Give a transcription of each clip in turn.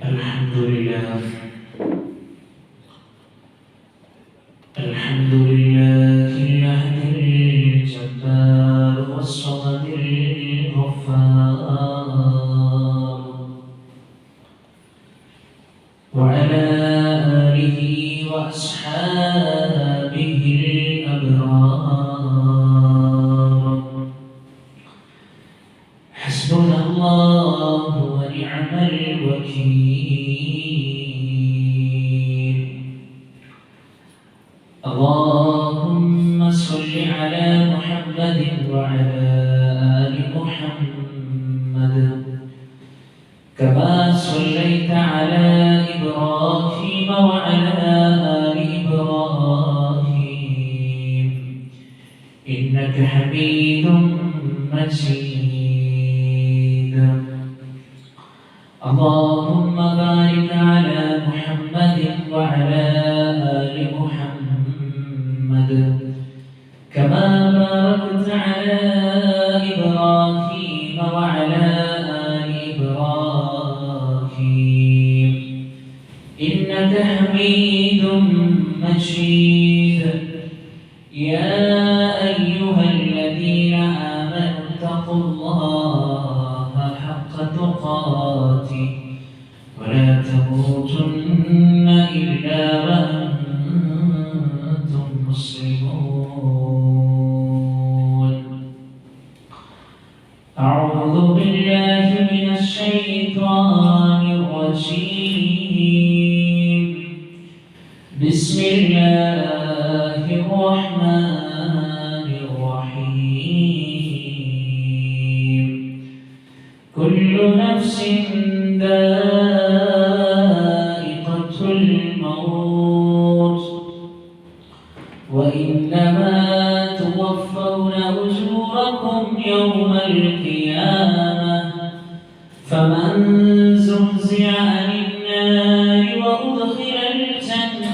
الحمد لله الحمد لله الأحد الجبار والصمد الغفار وعلى آله وأصحابه الأبرار حسبنا الله ونعم الوكيل اللهم صل على محمد وعلى آل محمد كما صليت على إبراهيم وعلى آل إبراهيم إنك حميد مجيد اللهم بارك على محمد وعلى آل محمد كما باركت على إبراهيم وعلى آل إبراهيم إنك حميد مجيد يا أيها الذين آمنوا اتقوا الله حق تقاته ولا تموتن إلا وأنتم مسلمون أعوذ بالله من الشيطان الرجيم بسم الله الرحمن الرحيم كل نفس ذائقة الموت وإنما توفون أجوركم يوم القيامة فمن زحزح عن النار وأدخل الجنة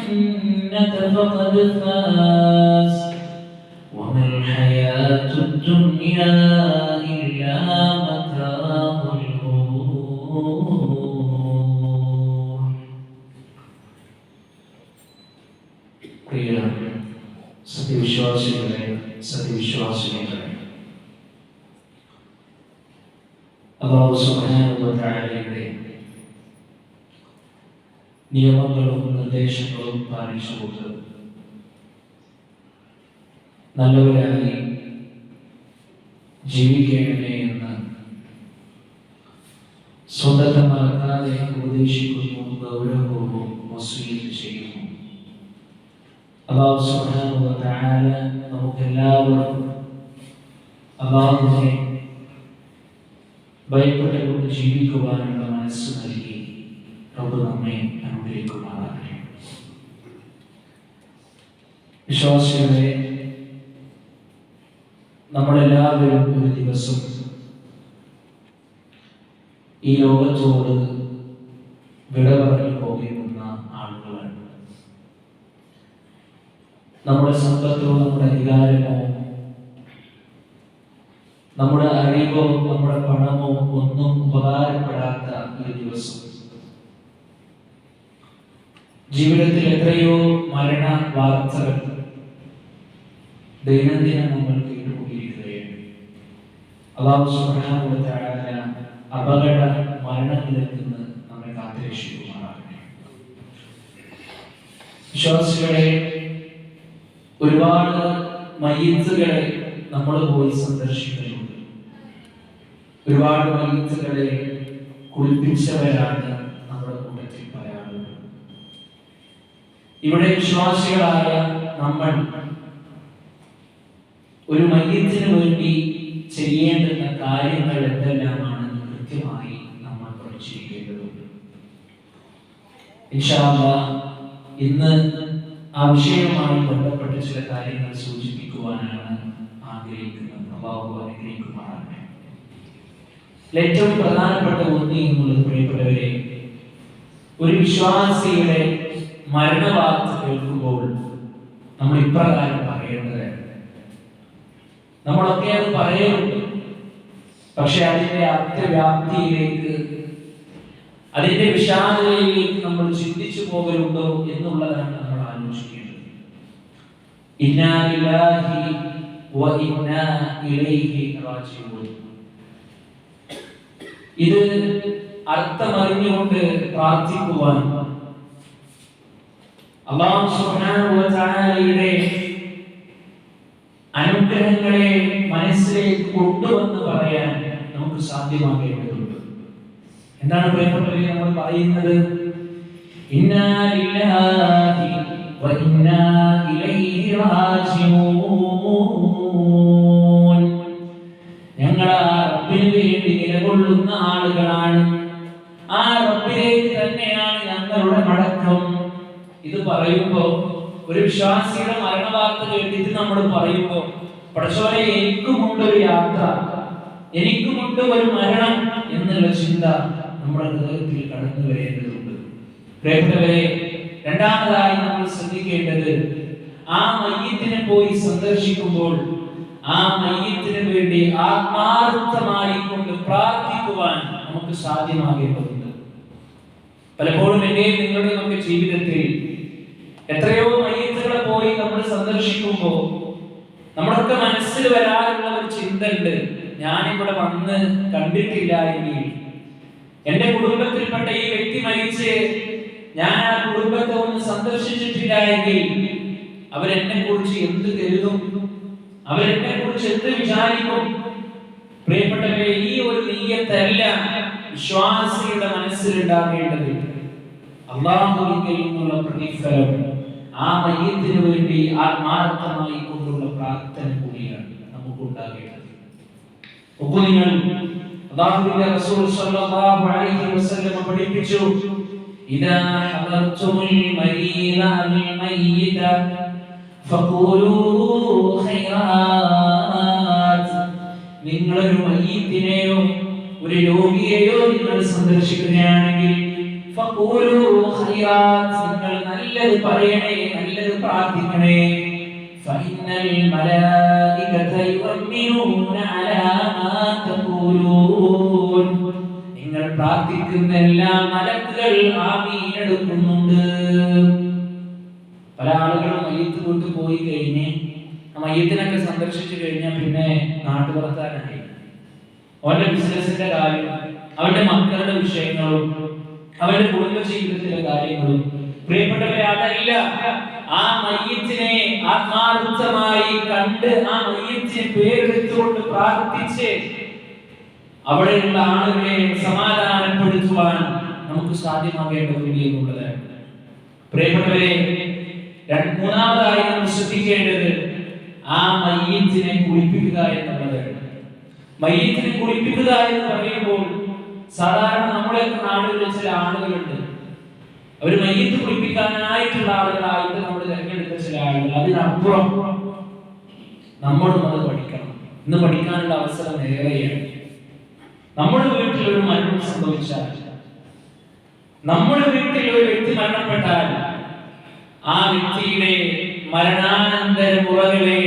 فقد فاز وما الحياة الدنيا إلا متاع الغرور പ്രിയ സത്യവിശ്വാസികളെ അല്ലാഹു സുബ്ഹാനഹു വ തആലയുടെ നിയമങ്ങളും നിർദ്ദേശങ്ങളും പാലിച്ചുകൊണ്ട് നല്ലവരായി ജീവിക്കണമേ എന്ന് സ്വന്തത്തെ മറക്കാതെ ഉപദേശിക്കുന്നു, ഗൗരവപൂർവ്വം വസിയ്യത്ത് ചെയ്യുന്നു. അല്ലാഹു സുബ്ഹാനഹു വ തആല നമുക്കെല്ലാവർക്കും അല്ലാഹുവിനെ ഭയപ്പെട്ടുകൊണ്ട് ജീവിക്കുവാനുള്ള മനസ്സ് നൽകി റബ്ബ് നമ്മെ അനുഗ്രഹിക്കുമാറാകട്ടെ. വിശ്വാസികളെ, നമ്മളെല്ലാവരും ഒരു ദിവസം ഈ ലോകത്തോട് വിട പറഞ്ഞു പോകുന്ന ആളുകളാണ്. നമ്മുടെ സമ്പത്തോ നമ്മുടെ അധികാരമോ നമ്മുടെ അറിവോ നമ്മുടെ പണമോ ഒന്നും ഉപകാരപ്പെടാത്ത ഒരു ദിവസം. ജീവിതത്തിൽ എത്രയോ മരണ വാർത്തകൾ ദൈനംദിനം നമ്മൾ കേട്ടുകൊണ്ടിരിക്കുകയാണ്. അല്ലാഹു സുബ്ഹാനഹു വ തആല അപകട മരണങ്ങളിൽ നിന്ന് നമ്മെ കാത്തുരക്ഷിക്കുമാറാകട്ടെ. വിശ്വാസികളെ, ഒരുപാട് മയ്യിത്തുകളെ നമ്മൾ പോയി സന്ദർശിക്കുന്നുണ്ട്. ഒരുപാട് മയ്യിത്തുകളെ കുളിപ്പിച്ചവരാണ് നമ്മുടെ കൂട്ടത്തിൽ പല ആളുകൾ. ഇവിടെ വിശ്വാസികളായ നമ്മൾ ഒരു മയ്യിത്തിന് വേണ്ടി ചെയ്യേണ്ടുന്ന കാര്യങ്ങൾ എന്തെല്ലാമാണ് കൃത്യമായി നമ്മൾ പഠിച്ചിരിക്കേണ്ടതുണ്ട്. ഇൻഷാ അല്ലാഹ് ഇന്ന് ആ വിഷയവുമായി ബന്ധപ്പെട്ട ചില കാര്യങ്ങൾ സൂചിപ്പിക്കുവാനാണ് ആഗ്രഹിക്കുന്നത്. അല്ലാഹു അനുഗ്രഹിക്കുമാറാകട്ടെ. ഏറ്റവും പ്രധാനപ്പെട്ട ഒന്ന് എന്നുള്ളത്, പ്രിയപ്പെട്ടവരെ, ഒരു വിശ്വാസിയുടെ മരണവാർത്ത കേൾക്കുമ്പോൾ നമ്മൾ ഇപ്രകാരം പറയേണ്ടത്. നമ്മളൊക്കെ അത് പറയുന്നുണ്ട്, പക്ഷെ അതിന്റെ അർത്ഥവ്യാപ്തിയിലേക്ക് അതിന്റെ വിശാലതയിലേക്ക് നമ്മൾ ചിന്തിച്ചു പോകലുണ്ടോ എന്നുള്ളതാണ് നമ്മൾ ആലോചിക്കേണ്ടത്. ഇന്നാ ലില്ലാഹി വ ഇന്നാ ഇലൈഹി റാജിഊൻ. ഇത് അർത്ഥമറിഞ്ഞുകൊണ്ട് പ്രാർത്ഥിക്കുവാൻ അല്ലാഹു സുബ്ഹാനഹു വ തആലയുടെ അനുഗ്രഹങ്ങളെ മനസ്സിലേക്ക് കൊണ്ടുവന്ന് പറയാൻ നമുക്ക് സാധ്യമാകേണ്ടതുണ്ട്. എന്താണ് പ്രിയപ്പെട്ടവരെ നമ്മൾ പറയുന്നത്? ഇന്നാ ലില്ലാഹി വ ഇന്നാ ഇലൈഹി റാജിഊൻ. ഞങ്ങൾ ആ റബ്ബിന് വേണ്ടി നിലകൊള്ളുന്ന ആളുകളാണ്. ആ റബ്ബിലേക്ക് തന്നെയാണ് ഞങ്ങളുടെ മടക്കം. ഇത് പറയുമ്പോ ഒരു വിശ്വാസിയുടെ മരണവാർത്ത കേട്ടിട്ട് നമ്മൾ പറയുമ്പോ, പടച്ചോനെ എനിക്കുമുണ്ട് ഒരു യാത്ര, എനിക്കുമുണ്ട് ഒരു മരണം എന്നുള്ള ചിന്ത നമ്മുടെ ഹൃദയത്തിൽ കടന്നു വരേണ്ടതുണ്ട്. പ്രിയപ്പെട്ടവരെ, രണ്ടാമതായി നമ്മൾ ശ്രദ്ധിക്കേണ്ടത്, ആ മയ്യിത്തിനെ പോയി സന്ദർശിക്കുമ്പോൾ ആ മയ്യിത്തിന് വേണ്ടി ആത്മാർത്ഥമായി കൊണ്ട് പ്രാർത്ഥിക്കുവാൻ നമുക്ക് സാധ്യമാകേണ്ടതുണ്ട്. പലപ്പോഴും എന്റെയും നിങ്ങളുടെയും ഒക്കെ ജീവിതത്തിൽ എത്രയോ മയ്യിത്തുകളെ പോയി നമ്മൾ സന്ദർശിക്കുമ്പോൾ നമ്മുടെയൊക്കെ മനസ്സിൽ വരാനുള്ള ഒരു ചിന്ത ഉണ്ട്, ഞാനിവിടെ വന്ന് കണ്ടിട്ടില്ല എങ്കിൽ, എന്റെ കുടുംബത്തിൽപ്പെട്ട ഈ വ്യക്തി മരിച്ച് ഞാൻ ആ കുടുംബത്തെ ഒന്ന് സന്ദർശിച്ചിട്ടില്ല എങ്കിൽ അവരെന്നെ കുറിച്ച് എന്ത് കരുതും, അവരെന്നെ കുറിച്ച് എന്ത് വിചാരിക്കും? പ്രിയപ്പെട്ടവരെ, ഈ ഒരു നിയ്യത്തല്ല വിശ്വാസിയുടെ മനസ്സിലുണ്ടാകേണ്ടത്. അല്ലാഹുവിൽ നിന്നുള്ള പ്രതിഫലം ആ മയ്യിത്തിന് വേണ്ടി ആത്മാർത്ഥമായി കൊണ്ടുള്ള പ്രാർത്ഥന കൂടിയാണ് നമുക്ക് ഉണ്ടാകേണ്ടത്. നിങ്ങൾ അല്ലാഹുവിന്റെ റസൂൽ സ്വല്ലല്ലാഹു അലൈഹി വസല്ലം പഠിപ്പിച്ചു, ഇദാ ഹദർതുൽ മരീദ അൽ മയ്യിത ഫഖൂലൂ ഖൈറാത്ത്. നിങ്ങളൊരു മയ്യിത്തിനെയോ ഒരു രോഗിയെയോ നിങ്ങൾ സന്ദർശിക്കുകയാണെങ്കിൽ ഫഖൂലൂ ഖൈറാത്ത്, നിങ്ങൾ നല്ലത് പറയണേ, നല്ലത് പ്രാർത്ഥിക്കണേ. ഫഇന്നൽ മലായികത യുഅമ്മിനൂന അലാ മാ തഖൂലൂൻ. നിങ്ങൾ പ്രാർത്ഥിക്കുന്ന എല്ലാ മലക്കുകൾ ആമീൻ എടുക്കുന്നുണ്ട്. പല ആളുകളും മയ്യിത്ത് കൊണ്ട് പോയി കഴിഞ്ഞ് ആ മയ്യിത്തിനൊക്കെ സന്ദർശിച്ചു കഴിഞ്ഞാൽ പിന്നെ നാട്ടുപുറത്താനായി അവന്റെ ബിസിനസിന്റെ കാര്യം, അവന്റെ മക്കളുടെ വിഷയങ്ങളും അവരുടെ കുടുംബ ജീവിതത്തിലെ കാര്യങ്ങളും. പ്രിയപ്പെട്ടവരെ, അതല്ല. ആ മയ്യിത്തിനെ ആത്മാർത്ഥമായി കണ്ട് ആ മയ്യിത്തിനെ പേരെടുത്തുകൊണ്ട് പ്രാർത്ഥിച്ച് അവിടെയുള്ള ആളുകളെ സമാധാനപ്പെടുത്തുവാൻ നമുക്ക് സാധ്യമാകേണ്ടതുണ്ട് എന്നുള്ളതാണ്. പ്രിയപ്പെട്ടവരെ, മൂന്നാമതായി നമ്മൾ ശ്രദ്ധിക്കേണ്ടത് ആ മയ്യിത്തിനെ കുളിപ്പിക്കുക എന്നുള്ളതാണ്. മയ്യിത്തിനെ കുളിപ്പിക്കുക എന്ന് പറയുമ്പോൾ സാധാരണ നമ്മുടെ നാടുകളിൽ ചില ആളുകളുണ്ട്, അവർ മയ്യിത്ത് കുളിപ്പിക്കാനായിട്ടുള്ള ആളുകളായിട്ട് നമ്മൾ തിരഞ്ഞെടുത്ത ചില ആളുകൾ. അതിനപ്പുറം നമ്മളും അത് പഠിക്കണം. ഇന്ന് പഠിക്കാനുള്ള അവസരം ഏറെയാണ്. നമ്മുടെ വീട്ടിൽ ഒരു മരണം സംഭവിച്ചാൽ, നമ്മുടെ വീട്ടിൽ ഒരു വ്യക്തി മരണപ്പെട്ടാൽ ആ വ്യക്തിയുടെ മരണാനന്തര മുറകളെ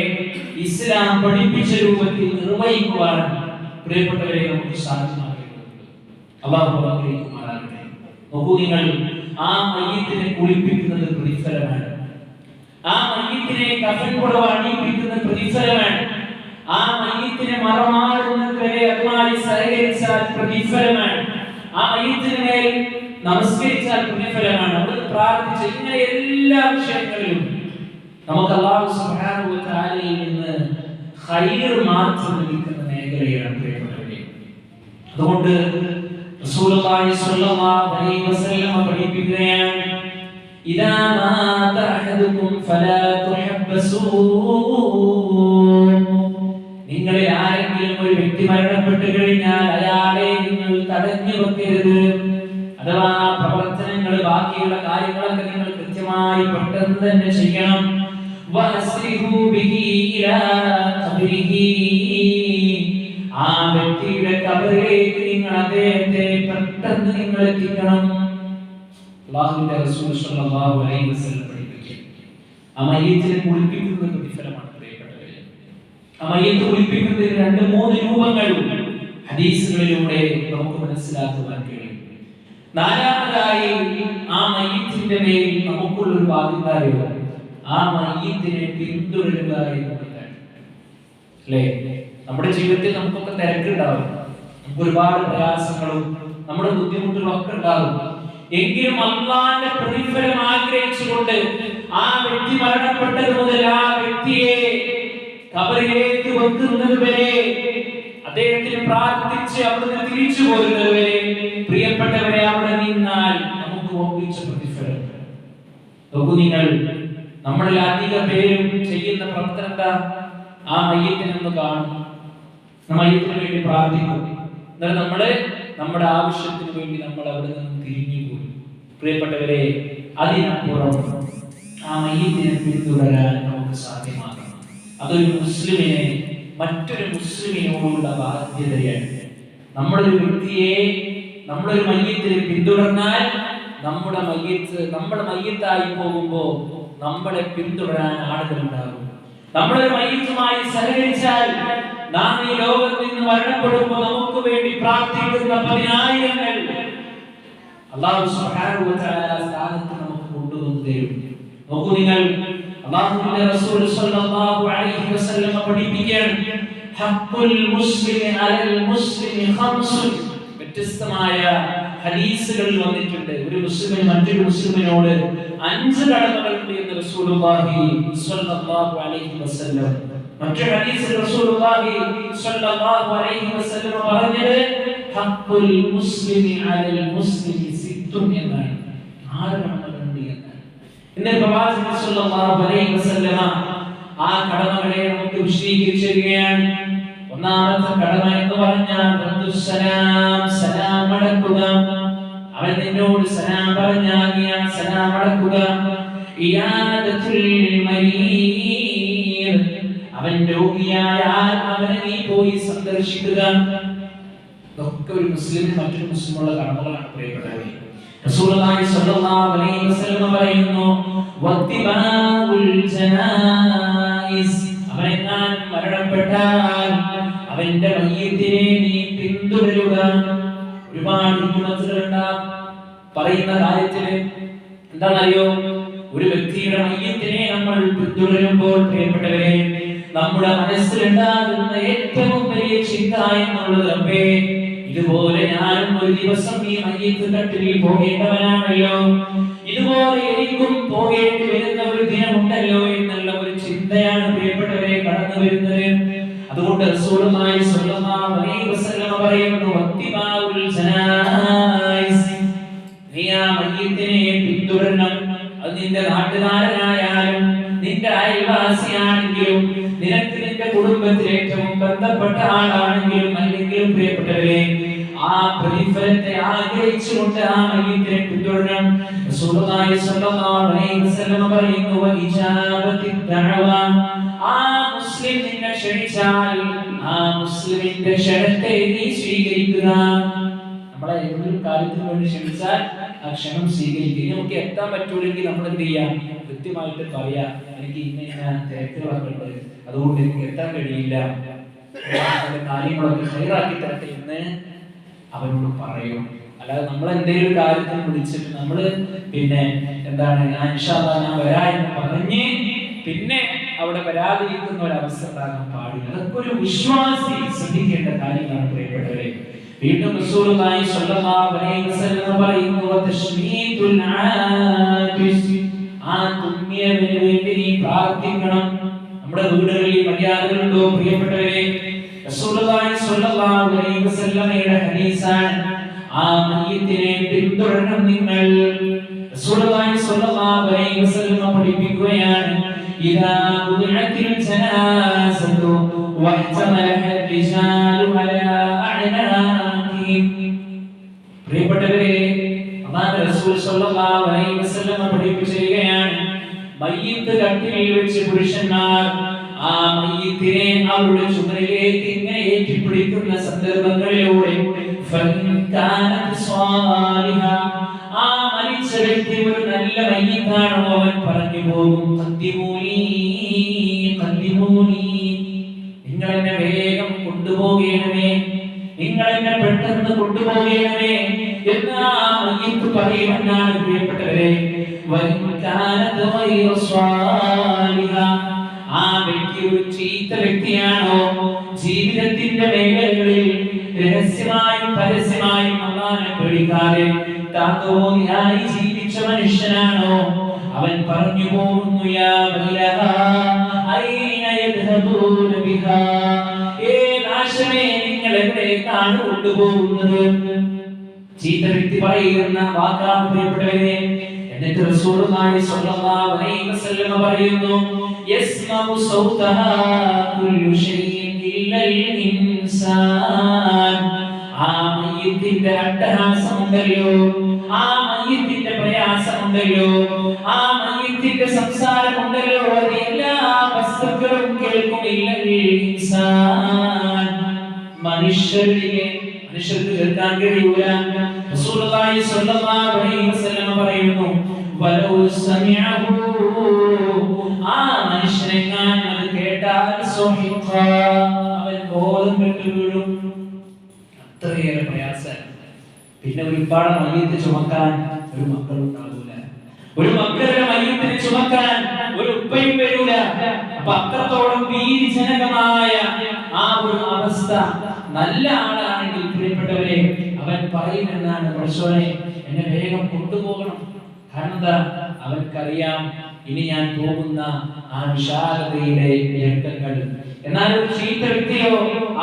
ഇസ്ലാം പഠിപ്പിച്ച രൂപത്തിൽ നിർവഹിക്കുവാൻ പ്രിയപ്പെട്ടവരെ നമുക്ക് സാധ്യമാകേണ്ടതുണ്ട്. അല്ലാഹു അനുഗ്രഹിക്കുമാറാകട്ടെ. നോക്കൂ, നിങ്ങൾ ആ മയ്യിത്തിനെ കുളിപ്പിക്കുന്നത് പ്രതിഫലമാണ്. ആ മയ്യിത്തിനെ കഫൻ പുടവ അണിയിപ്പിക്കുന്നത് പ്രതിഫലമാണ്. ആ മയ്യിത്തിനെ മറമാടുന്നത് വരെ അതുമായി സഹകരിച്ചാൽ പ്രതിഫലമാണ്. ആ മയ്യിത്തിന് മേൽ നമസ്കരിച്ചാൽ പ്രതിഫലമാണ്. അവിടെ പ്രാർത്ഥിച്ച ഇങ്ങനെ എല്ലാ വിഷയങ്ങളിലും നമുക്ക് അല്ലാഹു സുബ്ഹാനഹു വ തആലയിൽ നിന്ന് ഖൈർ മാത്രം ലഭിക്കുന്ന മേഖലയാണ് പ്രിയപ്പെട്ടവരെ. അതുകൊണ്ട് റസൂലുള്ളാഹി സ്വല്ലല്ലാഹു അലൈഹി വസല്ലം പഠിപ്പിക്കുകയാണ്, ഇദാ മാത അഹദുകും ഫലാ തുഹബ്ബസൂ. നിങ്ങളിൽ ആരെങ്കിലും ഒരു വ്യക്തി മരണപ്പെട്ടു കഴിഞ്ഞാൽ അയാളെ നിങ്ങൾ തടഞ്ഞു വെക്കരുത്. അഥവാ പ്രവർത്തനങ്ങൾ, ബാക്കിയുള്ള കാര്യങ്ങളൊക്കെ നിങ്ങൾ കൃത്യമായി പെട്ടെന്ന് തന്നെ ചെയ്യണം. വഅസ്രിഹു ബിഹി ഇലാ ഖബ്രിഹി. ആ വ്യക്തിയുടെ ഖബറിലേക്ക് നിങ്ങൾ അദ്ദേഹത്തെ പെട്ടെന്ന് നിങ്ങൾ എത്തിക്കണം. അല്ലാഹുവിന്റെ റസൂൽ സ്വല്ലല്ലാഹു അലൈഹി വസല്ലം പഠിപ്പിച്ചു, ആ മയ്യിത്തിനെ കുളിപ്പിക്കുന്നത് പ്രതിഫലമാണ് പ്രിയപ്പെട്ടവരെ. ആ മയ്യിത്ത് കുളിപ്പിക്കുന്നതിന് 2-3 രൂപങ്ങൾ ഹദീസുകളിലൂടെ നമുക്ക് മനസ്സിലാക്കുവാൻ കഴിയും. നാലാമതായി ആ മയ്യിത്തിന്റെ മേൽ നമുക്കുള്ളൊരു ബാധ്യതയോ ആ മയ്യിത്തിനെ പിന്തുടരുക എന്നുള്ളതാണ്. അല്ലേ? നമ്മുടെ ജീവിതത്തിൽ നമുക്കൊക്കെ തിരക്കുണ്ടാവും, നമുക്ക് ഒരുപാട് പ്രയാസങ്ങളും നമ്മുടെ ബുദ്ധിമുട്ടുകളും ഒക്കെ ഉണ്ടാകും. എങ്കിലും അള്ളാന്റെ പ്രതിഫലം ആഗ്രഹിച്ചുകൊണ്ട് ആ വ്യക്തി മരണപ്പെട്ടത് മുതൽ ആ വ്യക്തിയെ ഖബറിലേക്ക് വെക്കുന്നത് വരെ, അദ്ദേഹത്തിന് പ്രാർത്ഥിച്ച് അവിടുന്ന് തിരിച്ചു പോരുന്നത് വരെ പ്രിയപ്പെട്ടവരെ അവിടെ നിന്നാൽ നമുക്ക് ഒപ്പിച്ച പ്രതിഫലം. നോക്കൂ നിങ്ങൾ, നമ്മളിൽ അധിക പേരും ചെയ്യുന്ന പ്രവർത്തനം എന്താ? ആ മയ്യത്തിനൊന്ന് കാണും, മയ്യത്തിന് വേണ്ടി പ്രാർത്ഥിക്കും, എന്നാൽ നമ്മള് നമ്മുടെ ആവശ്യത്തിന് വേണ്ടി നമ്മൾ അവിടെ നിന്ന് തിരിഞ്ഞു പോയി. പ്രിയപ്പെട്ടവരെ, അതിനപ്പുറം ആ മയ്യത്തിനെ പിന്തുടരാൻ നമുക്ക് സാധ്യമാകണം. അതൊരു മുസ്ലിമിനെ മറ്റൊരു മുസ്ലിമിനോടുള്ള ബാധ്യതയാണ്. നമ്മളൊരു വ്യക്തിയെ, നമ്മളൊരു മയ്യത്തിനെ പിന്തുടർന്നാൽ നമ്മുടെ മയ്യത്തായി പോകുമ്പോൾ നമ്മളെ പിന്തുടരാൻ ആളുകൾ ഉണ്ടാകും. നമ്മളൊരു മയ്യത്തുമായി സഹകരിച്ചാൽ നാം ഈ ലോകത്ത് നിന്ന് മരണപ്പെടുമ്പോൾ നമുക്ക് വേണ്ടി പ്രാർത്ഥിക്കുന്ന പതിനായിരങ്ങൾ അല്ലാഹു സുബ്ഹാനഹു വ തആല സ്ഥാനത്ത് നമുക്ക് കൊണ്ടുവന്നു തരും. നോക്കൂ നിങ്ങൾ, അല്ലാഹുവിന്റെ റസൂൽ സ്വല്ലല്ലാഹു അലൈഹി വസല്ലം പഠിപ്പിക്കുകയാണ്, ഹഖ്ഖുൽ മുസ്ലിമി അലൽ മുസ്ലിമി ഖംസുൻ. വ്യത്യസ്തമായ ഹദീസുകളിൽ വന്നിട്ടുണ്ട്, ഒരു മുസ്ലിമിന് മറ്റൊരു മുസ്ലിമിനോട് 5 കടമകളുണ്ട് എന്ന് റസൂലുള്ളാഹി സ്വല്ലല്ലാഹു അലൈഹി വസല്ലം. മറ്റൊരു ഹദീസിൽ റസൂലുള്ളാഹി സ്വല്ലല്ലാഹു അലൈഹി വസല്ലം പറഞ്ഞത് ഹഖ്ഖുൽ മുസ്ലിമി അലൽ മുസ്ലിമി സിത്തുൻ എന്നാണ്. 6 കടമകളുണ്ട് എന്നാണ്. ഇന്ന് പ്രവാചകൻ സ്വല്ലല്ലാഹു അലൈഹി വസല്ലം ആ കടമകളെ നമുക്ക് വിശദീകരിച്ചു തരികയാണ്. ഒന്നാമത്തെ കടമ എന്ന് പറഞ്ഞാൽ സലാം മടക്കുക. അവൻ നിന്നോട് സലാം പറഞ്ഞാൽ നീ ആ സലാം മടക്കുക. ഇയാദത്തുൽ മരീദ്, അവൻ രോഗിയായാൽ അവനെ നീ പോയി സന്ദർശിക്കുക. ഇതൊക്കെ ഒരു മുസ്ലിമിന് മറ്റൊരു മുസ്ലിമുള്ള കടമകളാണ് പ്രിയപ്പെട്ടവരെ. റസൂലുള്ളാഹി സ്വല്ലല്ലാഹു അലൈഹി വസല്ലം പറയുന്നു, വത്തിബാഉൽ ജനായിസ്, അവൻ മരണപ്പെട്ടാൽ അവന്റെ മയ്യത്തിനെ നീ പിന്തുടരുക. ഒരുപാട് ഹിക്മത്തുകളുണ്ടാകും പറയുന്ന കാര്യത്തിൽ. എന്താണെന്നറിയോ? ഒരു വ്യക്തിയുടെ മയ്യത്തിനെ നമ്മൾ പിന്തുടരുമ്പോൾ പ്രിയപ്പെട്ടവരെ, നമ്മുടെ മനസ്സിലുണ്ടാകുന്ന ഏറ്റവും വലിയ ചിന്ത എന്നുള്ളത്, അപ്പേ ഇതുപോലെ ഞാനും ഒരു ദിവസം ഈ മയ്യത്ത് കട്ടിലിൽ പോകേണ്ടവനാണല്ലോ, ഇതുപോലെ എനിക്കും പോകേണ്ടി വരുന്ന ഒരു ദിനമുണ്ടല്ലോ എന്നുള്ള ഒരു ചിന്തയാണ് പ്രിയപ്പെട്ടവരെ കടന്നു വരുന്നത്. അതുകൊണ്ട് റസൂലുള്ളാഹി സ്വല്ലല്ലാഹു അലൈഹി വസല്ലം പറയുന്നു, വത്തിബാഉൽ ജനായിസ്, നീ ആ മയ്യത്തിനെ പിന്തുടരണം. അത് നിന്റെ നാട്ടുകാരനായാലും നിന്റെ അയൽവാസിയാണെങ്കിലും നിനക്ക് നിന്റെ കുടുംബത്തിൽ ഏറ്റവും ബന്ധപ്പെട്ട ആളാണെങ്കിലും അല്ലെങ്കിലും പ്രിയപ്പെട്ടവരെ, ആ പ്രതിഫലത്തെ ആഗ്രഹിച്ചുകൊണ്ട് ആ മയ്യത്തിനെ പിന്തുടരണം. റസൂലുള്ളാഹി സ്വല്ലല്ലാഹു അലൈഹി വസല്ലം പറയുന്നു, വഇജാബത്തിദ് ദഅവ, ആ മുസ്ലിം നിന്നെ ക്ഷണിച്ചാൽ ആ മുസ്ലിമിന്റെ ക്ഷണത്തെ നീ സ്വീകരിക്കുക. നമ്മളെ ഏതൊരു കാര്യത്തിന് വേണ്ടി ക്ഷണിച്ചാൽ ആ ക്ഷണം സ്വീകരിക്കുക. നമുക്ക് എത്താൻ പറ്റൂലെങ്കിൽ നമ്മൾ എന്ത് ചെയ്യാം? കൃത്യമായിട്ട് പറയാ, എനിക്ക് ഇന്ന തിരക്കുകളൊക്കെ ഉണ്ട്, അതുകൊണ്ട് എനിക്ക് എത്താൻ കഴിയില്ല, കാര്യങ്ങളൊക്കെ ഹൈറാക്കി തരട്ടെ എന്ന് അവരോട് പറയും. അല്ലാതെ നമ്മൾ എന്തെങ്കിലും ഒരു കാര്യത്തിന് വിളിച്ചിട്ട് നമ്മള് പിന്നെ എന്താണ് ഇൻഷാ അല്ലാഹ് ഞാൻ വരാ എന്ന് പറഞ്ഞ് പിന്നെ അവിടെ വരാതിരിക്കുന്ന ഒരു അവസ്ഥ ഉണ്ടാകാൻ പാടില്ല. അതൊക്കെ ഒരു വിശ്വാസി ശ്രദ്ധിക്കേണ്ട കാര്യങ്ങളാണ് പ്രിയപ്പെട്ടവരെ. വീണ്ടും റസൂലുള്ളാഹി സ്വല്ലല്ലാഹു അലൈഹി വസല്ലം പറയുന്നു, തശ്മീതുൽ ആതിസ്, ആ തുമ്മിയവന് വേണ്ടി നീ പ്രാർത്ഥിക്കണം. നമ്മുടെ വീടുകളിൽ മര്യാദകളുണ്ടോ പ്രിയപ്പെട്ടവരെ? റസൂലുള്ളാഹി സ്വല്ലല്ലാഹു അലൈഹി വസല്ലമയുടെ ഹദീസാണ്, ആ മയ്യിത്തിനെ പിന്തുടരണം നിങ്ങൾ. റസൂലുള്ളാഹി സ്വല്ലല്ലാഹു അലൈഹി വസല്ലം പഠിപ്പിക്കുകയാണ്, ഇദാ ഉദിഅത്തിൽ ജനാസതു വഹ്തമലഹ റിജാലു അലാ അഅനാഖിഹിം. പ്രിയപ്പെട്ടവരെ, അല്ലാഹുവിന്റെ റസൂൽ സ്വല്ലല്ലാഹു അലൈഹി വസല്ലം പഠിപ്പിച്ചിരിക്കുകയാണ്, മയ്യിത്ത് കട്ടിലിൽ വെച്ച് പുരുഷന്മാർ ആ മയ്യിത്തിനെ അവരുടെ ചുമലിലേക്ക് ഇങ്ങനെ ഏറ്റിപ്പിടിക്കുന്ന സന്ദർഭങ്ങളിലൂടെ ആ മരിച്ച വ്യക്തി ഒരു നല്ല മയ്യിത്താണോ അവൻ പറഞ്ഞു പോകും, നിങ്ങൾ എന്നെ വേഗം കൊണ്ടുപോകണമേ, നിങ്ങൾ എന്നെ പെട്ടെന്ന് കൊണ്ടുപോകണമേ എന്ന് ആ പറയുമെന്നാണ് പ്രിയപ്പെട്ടവരെ, ആ വ്യക്തി ഒരു ചീത്ത വ്യക്തിയാണോ, ജീവിതത്തിന്റെ മേഖലകളിൽ രഹസ്യമായും പരസ്യമായും അല്ലാഹുവിനെ പേടിക്കാതെ താത്തോയായി ജീവിച്ച മനുഷ്യനാണോ, അവൻ പറഞ്ഞു പോകുന്നു, യാ വൈലഹാ ഐന യദ്ഹബൂന ബിഹാ, ഏ നാശമേ നിങ്ങൾ എവിടേക്കാണ് കൊണ്ടുപോകുന്നത്. ചീത്ത വ്യക്തി പറയുന്ന വാക്കാണ് പ്രിയപ്പെട്ടവരെ. എന്നിട്ട് റസൂലുള്ളാഹി സ്വല്ലല്ലാഹു അലൈഹി വസല്ലം പറയുന്നു, യസ്മഉ സൗതഹാ കുല്ലു ശൈഇൻ ഇല്ലൽ ഇൻസാൻ, ആ മയ്യിത്തിന്റെ അട്ടഹാസമുണ്ടല്ലോ, ആ മയ്യിത്തിന്റെ പ്രയാസമുണ്ടല്ലോ, ആ മയ്യിത്തിന്റെ സംസാരമുണ്ടല്ലോ, അത് എല്ലാ വസ്തുക്കളും കേൾക്കും. ഇല്ലൽ ഇൻസാൻ, മനുഷ്യർക്ക് കേൾക്കാൻ കഴിയൂല. റസൂലുള്ളാഹി സ്വല്ലല്ലാഹു അലൈഹി വസല്ലം പറയുന്നു, വലൗ സമിഅഹു, ആ മനുഷ്യനെങ്ങാൻ അത് കേട്ടാൽ സുഹിഖ, അവൻ ബോധം കെട്ട് വീഴും. അത്രയേറെ പ്രയാസം. പിന്നെ ഒരുപാട് മയ്യിത്ത് ചുമക്കാൻ ഒരു മക്കളുണ്ടാവില്ല, ഒരു മക്കളുടെ മയ്യിത്തിനെ ചുമക്കാൻ ഒരു ഉപ്പയും വരൂല. അപ്പൊ അത്രത്തോളം ഭീതിജനകമായ ആ ഒരു അവസ്ഥ. നല്ല ആളാണെങ്കിൽ പ്രിയപ്പെട്ടവരെ, അവൻ പറയുമെന്നാണ്, പടച്ചോനെ എന്നെ വേഗം കൊണ്ടുപോകണം. കാരണം എന്താ, അവൻക്കറിയാം ഇനി ഞാൻ പോകുന്ന ആ വിശാലതയുടെ രംഗങ്ങൾ. എന്നാൽ ഒരു ചീത്ത വ്യക്തിയോ,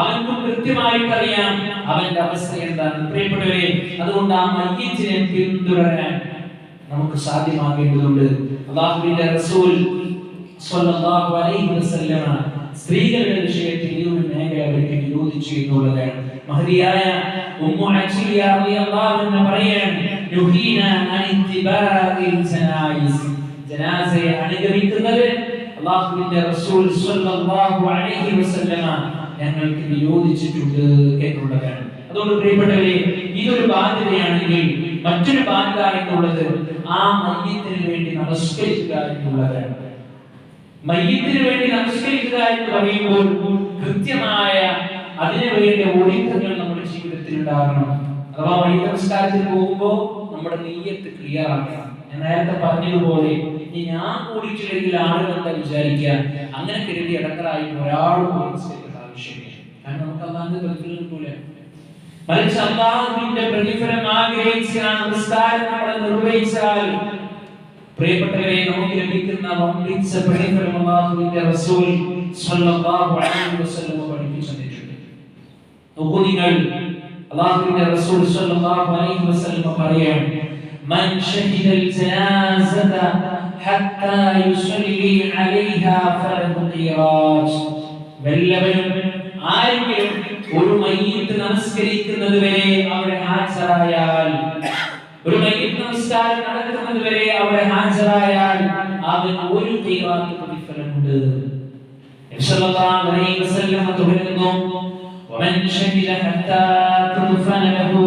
അവൻക്കും കൃത്യമായിട്ട് അറിയാം അവന്റെ അവസ്ഥ എന്താണ്. പ്രിയപ്പെട്ടവരെ, അതുകൊണ്ട് ആ മയ്യിത്തിനെ പിന്തുടരാൻ നമുക്ക് സാധ്യമാകേണ്ടതുണ്ട്. അല്ലാഹുവിന്റെ റസൂൽ സ്വല്ലല്ലാഹു അലൈഹി വസല്ലമ സ്ത്രീകളുടെ വിഷയത്തിൽ ഈ ഒരു മേഖല അവർക്ക് നിരോധിച്ചു എന്നുള്ളതാണ്. മഹദിയായ ഉമ്മു അച്ഛിയ റളിയല്ലാഹു അൻഹ പറയാണ്, നുഹീന അൻ ഇത്തിബാഇൽ ജനായിസ്, ജനാസയെ അനുഗമിക്കുന്നത് അല്ലാഹുവിന്റെ റസൂൽ സ്വല്ലല്ലാഹു അലൈഹി വസല്ലമ ഞങ്ങൾക്ക് നിരോധിച്ചിട്ടുണ്ട് എന്നുള്ളതാണ്. അതുകൊണ്ട് പ്രിയപ്പെട്ടവരെ, ഇതൊരു ബാധ്യതയാണെങ്കിൽ മറ്റൊരു ബാധ്യത എന്നുള്ളത് ആ മയ്യിത്തിന് വേണ്ടി നമസ്കരിക്കുക എന്നുള്ളതാണ്. മയ്യിത്തിന് വേണ്ടി നമസ്കരിക്കുക എന്ന് പറയുമ്പോൾ കൃത്യമായ അതിനു വേണ്ടി ഒരുക്കങ്ങൾ നമ്മുടെ ജീവിതത്തിൽ ഉണ്ടാകണം. അഥവാ മയ്യിത്ത് നമസ്കാരത്തിന് പോകുമ്പോൾ നമ്മുടെ നിയ്യത്ത് ക്ലിയർ ആക്കണം. ഞാൻ നേരത്തെ പറഞ്ഞതുപോലെ, ഞാൻ കൂടിയിട്ടില്ലെങ്കിൽ ആളുകൾ എന്താ വിചാരിക്കുക, അങ്ങനെ കരുതി ഇടങ്ങളായി ഒരാളും നമസ്കരിക്കേണ്ട ആവശ്യമില്ല. കാരണം നമുക്ക് അല്ലാതെ പ്രതിഫലം കിട്ടൂല. മറിച്ച് അല്ലാഹുവിന്റെ പ്രതിഫലം ആഗ്രഹിച്ച നമസ്കാരം നമ്മൾ നിർവഹിച്ചാൽ പ്രിയപ്പെട്ടവരെ, നമുക്ക് ലഭിക്കുന്ന വമ്പിച്ച പ്രതിഫലം അല്ലാഹുവിന്റെ റസൂൽ സ്വല്ലല്ലാഹു അലൈഹി വസല്ലം പഠിപ്പിച്ചു തന്നിട്ടുണ്ട്. നോക്കൂ നിങ്ങൾ, അല്ലാഹുവിന്റെ റസൂൽ സ്വല്ലല്ലാഹു അലൈഹി വസല്ലം പറയാണ്, മൻ ഷഹിദൽ ജനാസത ഹത്താ യുസല്ലി അലൈഹാ ഫലഹു ഖിറാത്ത്, വല്ലവനും ആരെങ്കിലും ഒരു മയ്യിത്ത് നമസ്കരിക്കുന്നത് വരെ അവിടെ ഹാജരായാൽ, ഒരു മയ്യിത്ത് നമസ്കാരം നടക്കുന്നത് വരെ അവിടെ ഹാജരായാൽ അവൻ ഒരു ഖിറാത്ത് പ്രതിഫലമുണ്ട്. നബി സല്ലല്ലാഹു അലൈഹി വസല്ലം പറയുന്നു, വമൻ ഷഹിദ ഹത്താ തുദ്ഫന ലഹു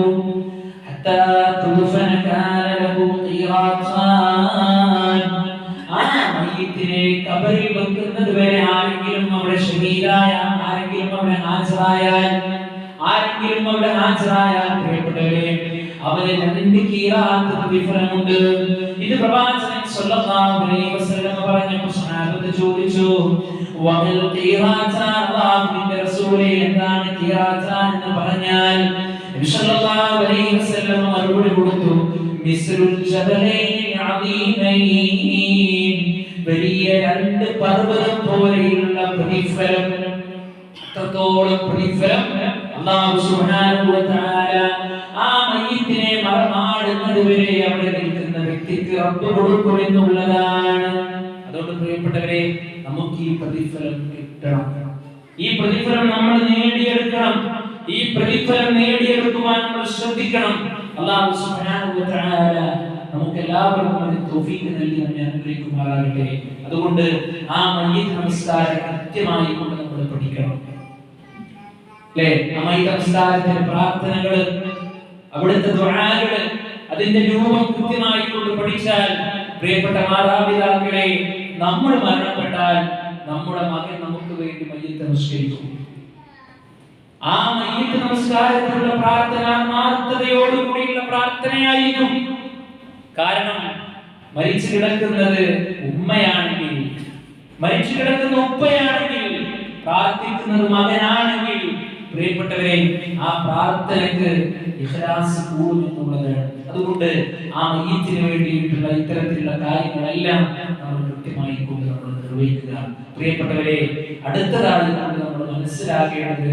കാന ലഹു ഖിറാത്താൻ, ആ മയ്യിത്തിനെ ഖബറിൽ വെക്കുന്നത് വരെ ആരെങ്കിലും അവിടെ ഷഹീദായ, ആരെങ്കിലും അവിടെ ഹാജരായാൽ പ്രിയപ്പെട്ടവരെ, അവന് 2 ഖിറാത്ത് പ്രതിഫലമുണ്ട്. ഇത് പ്രവാചകൻ സ്വല്ലല്ലാഹു അലൈഹി വസല്ലം പറഞ്ഞപ്പോൾ സ്വഹാബത്ത് ചോദിച്ചു, വമൽ ഖിറാത്ത്, അല്ലാഹുവിന്റെ റസൂലേ എന്താണ് ഖിറാത്ത് എന്ന് പറഞ്ഞാൽ നബി സ്വല്ലല്ലാഹു അലൈഹി വസല്ലം മറുപടി കൊടുത്തു, മിസ്ലുൽ ജബലൈൻ അദീമൈൻ, വലിയ 2 പർവ്വതം പോലെയുള്ള പ്രതിഫലം. അത്രത്തോളം പ്രതിഫലം അല്ലാഹു സുബ്ഹാനഹു വ തആല ആ മയ്യിത്തിനെ മറമാടുന്നത് വരെ അവിടെ നിൽക്കുന്ന വ്യക്തിക്ക് റബ്ബ് കൊടുക്കുമെന്നുള്ളതാണ്. അതുകൊണ്ട് പ്രിയപ്പെട്ടവരെ, നമുക്ക് ഈ പ്രതിഫലം കിട്ടണം. ഈ പ്രതിഫലം നമ്മൾ നേടിയെടുക്കണം. ഈ പ്രതിഫലം നേടിയെടുക്കുവാൻ നമ്മൾ ശ്രദ്ധിക്കണം. അല്ലാഹു സുബ്ഹാനഹു വ തആല നമുക്ക് എല്ലാവർക്കും അതിന് തൗഫീഖ് നൽകി നമ്മെ അനുഗ്രഹിക്കുമാറാകട്ടെ. അതുകൊണ്ട് ആ മയ്യിത്ത് നമസ്കാരം കൃത്യമായി കൊണ്ട് നമ്മൾ പഠിക്കണം. അല്ലേ? ആ മയ്യിത്ത് നമസ്കാരത്തിന്റെ പ്രാർത്ഥനകൾ, അവിടുത്തെ ദുആകൾ, അതിന്റെ രൂപം കൃത്യമായി കൊണ്ട് പഠിച്ചാൽ പ്രിയപ്പെട്ട മാതാപിതാക്കളെ, നമ്മൾ മരണപ്പെട്ടാൽ നമ്മുടെ മകൻ നമുക്ക് വേണ്ടി മയ്യിത്ത് നമസ്കരിക്കും. ആ മയ്യിത്ത് നമസ്കാരത്തിലുള്ള പ്രാർത്ഥന ആത്മാർത്ഥതയോടുകൂടിയുള്ള പ്രാർത്ഥനയായിരിക്കും. കാരണം മരിച്ചു കിടക്കുന്നത് ഉമ്മയാണെങ്കിൽ, മരിച്ചു കിടക്കുന്ന ഉപ്പയാണെങ്കിൽ, പ്രാർത്ഥിക്കുന്നത് മകനാണെങ്കിൽ, പ്രിയപ്പെട്ടവരെ, ആ പ്രാർത്ഥനയ്ക്ക് ഇഖ്ലാസ് കൂടുമെന്നുള്ളതാണ്. അതുകൊണ്ട് ആ മയ്യിത്തിന് വേണ്ടിയിട്ടുള്ള ഇത്തരത്തിലുള്ള കാര്യങ്ങളെല്ലാം നമ്മൾ കൃത്യമായി കൊണ്ട് നമ്മൾ നിർവഹിക്കുക. പ്രിയപ്പെട്ടവരെ, അടുത്തതായി നമ്മൾ മനസ്സിലാക്കേണ്ടത്